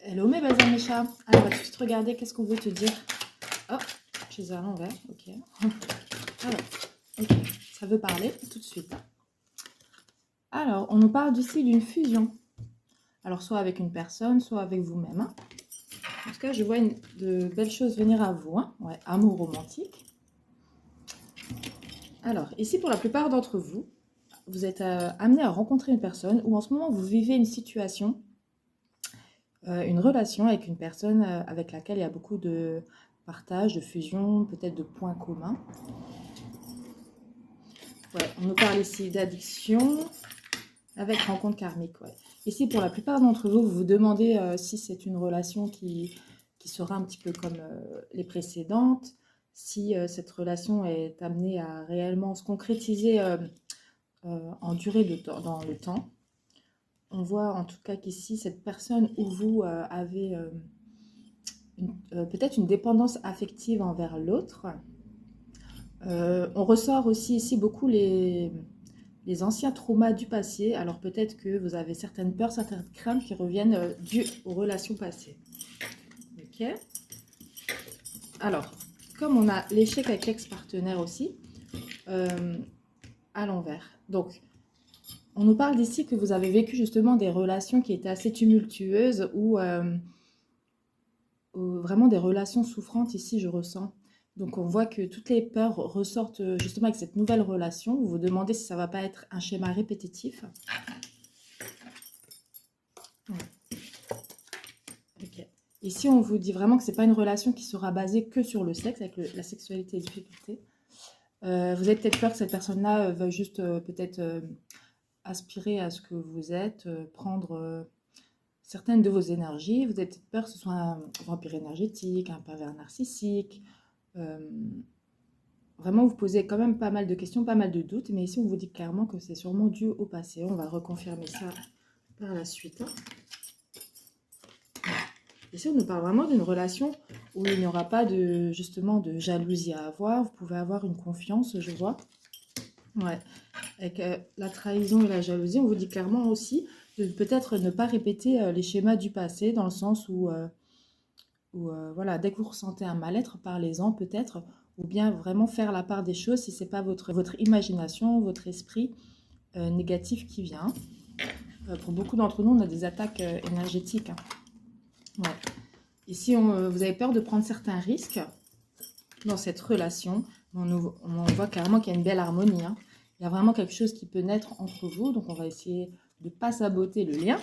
Hello mes belles Amécha. Alors, on va tout de suite regarder qu'est-ce qu'on veut te dire. Oh, je les ai à l'envers, ok. Alors, ok, ça veut parler tout de suite. Alors, on nous parle ici d'une fusion. Alors, soit avec une personne, soit avec vous-même. En tout cas, je vois de belles choses venir à vous. Ouais, amour romantique. Alors, ici, pour la plupart d'entre vous, vous êtes amené à rencontrer une personne ou en ce moment, vous vivez une situation, une relation avec une personne avec laquelle il y a beaucoup de partage, de fusion, peut-être de points communs. Ouais, on nous parle ici d'addiction avec rencontre karmique. Ouais. Ici, pour la plupart d'entre vous, vous vous demandez si c'est une relation qui sera un petit peu comme les précédentes, si cette relation est amenée à réellement se concrétiser en durée de temps, dans le temps. On voit en tout cas qu'ici, cette personne où vous avez peut-être une dépendance affective envers l'autre. On ressort aussi ici beaucoup les anciens traumas du passé. Alors peut-être que vous avez certaines peurs, certaines craintes qui reviennent dues aux relations passées. Ok. Alors, comme on a l'échec avec l'ex-partenaire aussi, à l'envers. Donc, on nous parle d'ici que vous avez vécu justement des relations qui étaient assez tumultueuses ou vraiment des relations souffrantes ici, je ressens. Donc on voit que toutes les peurs ressortent justement avec cette nouvelle relation. Vous vous demandez si ça ne va pas être un schéma répétitif. Ouais. Okay. Ici, on vous dit vraiment que ce n'est pas une relation qui sera basée que sur le sexe, avec la sexualité et la difficulté. Vous avez peut-être peur que cette personne-là veuille juste peut-être aspirer à ce que vous êtes, prendre certaines de vos énergies. Vous avez peut-être peur que ce soit un vampire énergétique, un pervers narcissique. Vraiment, vous posez quand même pas mal de questions, pas mal de doutes. Mais ici, on vous dit clairement que c'est sûrement dû au passé. On va reconfirmer ça par la suite. Ici, on nous parle vraiment d'une relation où il n'y aura pas justement de jalousie à avoir. Vous pouvez avoir une confiance, je vois. Ouais. Avec la trahison et la jalousie, on vous dit clairement aussi de peut-être ne pas répéter les schémas du passé, dans le sens où, voilà, dès que vous ressentez un mal-être, parlez-en peut-être, ou bien vraiment faire la part des choses si ce n'est pas votre imagination, votre esprit négatif qui vient. Pour beaucoup d'entre nous, on a des attaques énergétiques. Ouais. Ici, vous avez peur de prendre certains risques dans cette relation. On voit clairement qu'il y a une belle harmonie. Il y a vraiment quelque chose qui peut naître entre vous. Donc, on va essayer de ne pas saboter le lien.